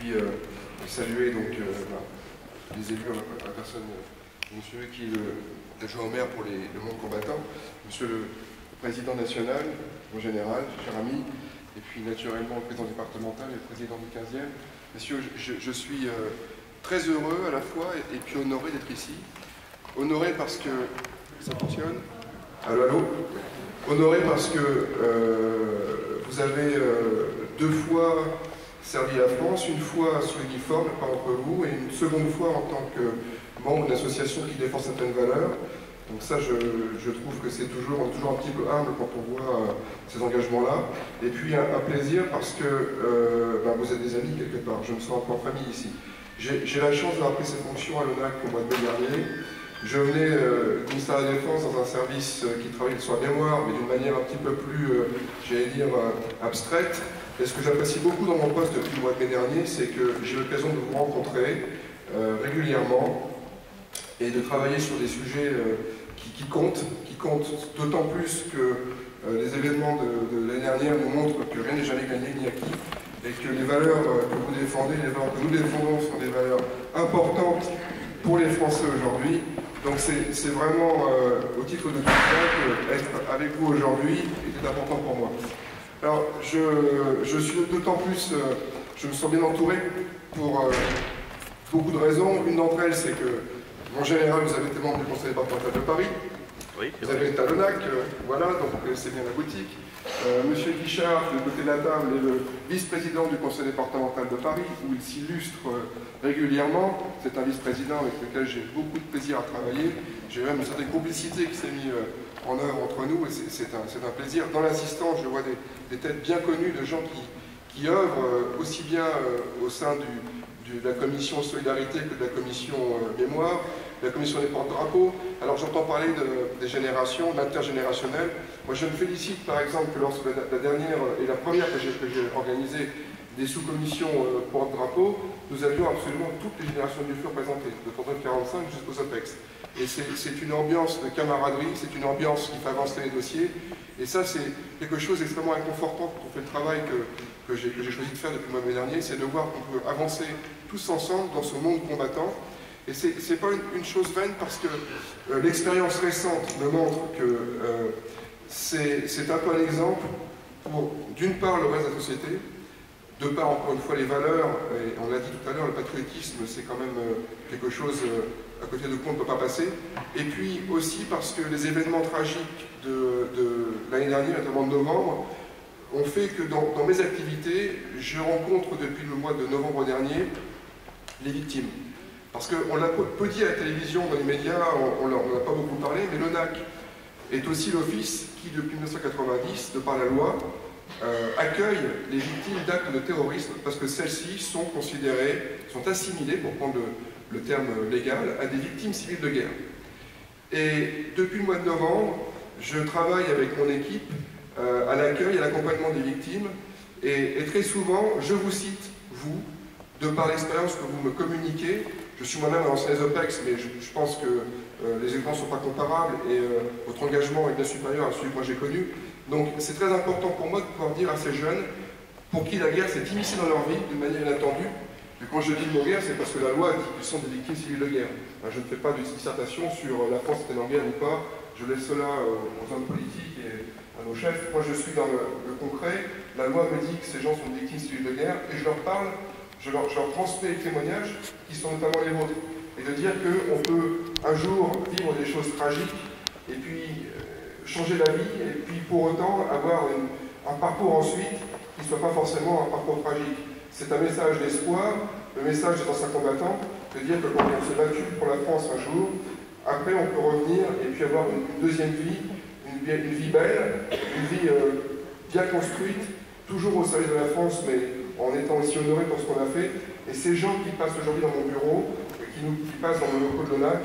puis saluer donc, les élus, la personne, monsieur qui est l'adjoint au maire pour le monde combattant, monsieur le président national, mon général, cher ami, et puis naturellement le président départemental et le président du 15e. Messieurs, je suis très heureux à la fois et puis honoré d'être ici. Honoré parce que ça fonctionne. Allô, allô. Honoré parce que vous avez deux fois servi la France, une fois sous uniforme par entre vous et une seconde fois en tant que membre d'une association qui défend certaines valeurs. Donc ça, je trouve que c'est toujours un petit peu humble quand on voit ces engagements-là. Et puis un plaisir parce que vous êtes des amis quelque part. Je me sens un peu en famille ici. J'ai la chance d'avoir pris ces fonctions à l'ONAC au mois de mai dernier. Je venais du ministère de la Défense dans un service qui travaille sur la mémoire, mais d'une manière un petit peu plus, j'allais dire, abstraite. Et ce que j'apprécie beaucoup dans mon poste depuis le mois de mai dernier, c'est que j'ai l'occasion de vous rencontrer régulièrement et de travailler sur des sujets qui comptent d'autant plus que les événements de l'année dernière nous montrent que rien n'est jamais gagné ni acquis et que les valeurs que vous défendez, les valeurs que nous défendons sont des valeurs importantes pour les Français aujourd'hui. Donc c'est vraiment au titre de tout ça qu'être avec vous aujourd'hui était important pour moi. Alors je suis d'autant plus, je me sens bien entouré pour beaucoup de raisons. Une d'entre elles, c'est que en général, vous avez été membre du conseil départemental de Paris. Oui, vous avez été à l'ONAC, voilà, donc c'est bien la boutique. Monsieur Guichard, de côté de la table, est le vice-président du conseil départemental de Paris, où il s'illustre régulièrement. C'est un vice-président avec lequel j'ai beaucoup de plaisir à travailler. J'ai même une certaine complicité qui s'est mise en œuvre entre nous, et c'est un plaisir. Dans l'assistance, je vois des têtes bien connues de gens qui œuvrent aussi bien au sein de la commission Solidarité que de la commission Mémoire, la commission des porte-drapeaux. Alors j'entends parler des générations, l'intergénérationnel. Moi je me félicite par exemple que lorsque la dernière et la première que j'ai organisée des sous-commissions porte-drapeaux, nous avions absolument toutes les générations du feu représentées, de 45 jusqu'aux OPEX. Et c'est une ambiance de camaraderie, c'est une ambiance qui fait avancer les dossiers. Et ça c'est quelque chose d'extrêmement inconfortant quand on fait le travail que j'ai choisi de faire depuis le mois de mai dernier, c'est de voir qu'on peut avancer tous ensemble dans ce monde combattant. Et c'est pas une chose vaine parce que l'expérience récente me montre que c'est un peu un exemple pour, d'une part, le reste de la société, de part, encore une fois, les valeurs, et on l'a dit tout à l'heure, le patriotisme, c'est quand même quelque chose à côté de quoi on ne peut pas passer, et puis aussi parce que les événements tragiques de l'année dernière, notamment de novembre, ont fait que dans mes activités, je rencontre depuis le mois de novembre dernier les victimes. Parce qu'on l'a peu dit à la télévision, dans les médias, on n'en a pas beaucoup parlé, mais l'ONAC est aussi l'office qui, depuis 1990, de par la loi, accueille les victimes d'actes de terrorisme, parce que celles-ci sont considérées, sont assimilées, pour prendre le terme légal, à des victimes civiles de guerre. Et depuis le mois de novembre, je travaille avec mon équipe à l'accueil et à l'accompagnement des victimes, et très souvent, je vous cite, vous, de par l'expérience que vous me communiquez. Je suis moi-même un ancien des OPEX, mais je pense que les exemples ne sont pas comparables et votre engagement est bien supérieur à celui que moi j'ai connu. Donc c'est très important pour moi de pouvoir dire à ces jeunes pour qui la guerre s'est immiscée dans leur vie d'une manière inattendue. Et quand je dis le mot guerre, c'est parce que la loi dit qu'ils sont des victimes civiles de guerre. Enfin, je ne fais pas de dissertation sur la France était en guerre ou pas. Je laisse cela aux hommes politiques et à nos chefs. Moi je suis dans le concret. La loi me dit que ces gens sont des victimes civiles de guerre et je leur parle. Je leur transmets les témoignages qui sont notamment les vôtres. Et de dire qu'on peut un jour vivre des choses tragiques et puis changer la vie et puis pour autant avoir un parcours ensuite qui ne soit pas forcément un parcours tragique. C'est un message d'espoir, le message des anciens combattants, de dire que quand on s'est battu pour la France un jour, après on peut revenir et puis avoir une deuxième vie, une vie belle, une vie bien construite, toujours au service de la France, mais en étant aussi honoré pour ce qu'on a fait. Et ces gens qui passent aujourd'hui dans mon bureau, qui passent dans le locaux de l'ONAC,